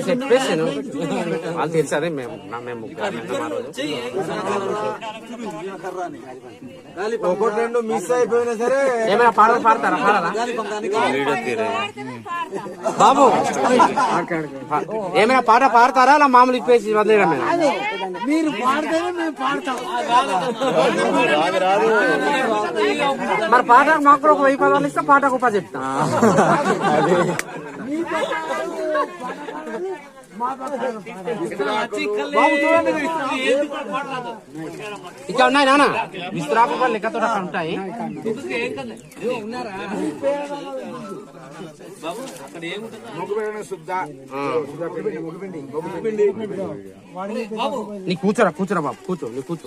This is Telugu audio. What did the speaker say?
చెప్పేసాను వాళ్ళు తెలుసు అదే మేము ఒకటి రెండు మిస్ అయిపోయినా సరే ఏమైనా పాటలు పాడతారా? పాడాలా బాబు? ఏమైనా పాట పాడతారా అలా మామూలు ఇప్పేసి వదిలేయడం? మీరు పాడితేనే మేము పాడతాం. మరి పాటకు మాకు కూడా ఒక 1000 పదాలు ఇస్తే పాటకు ఒక 10 చెప్తాం. ఇక ఉన్నాయి నాన్న విస్తరాకు లెక్కతో అక్కడ ఉంటాయి. నీ కూర్చోరా బాబు, కూర్చో. నీ కూర్చో.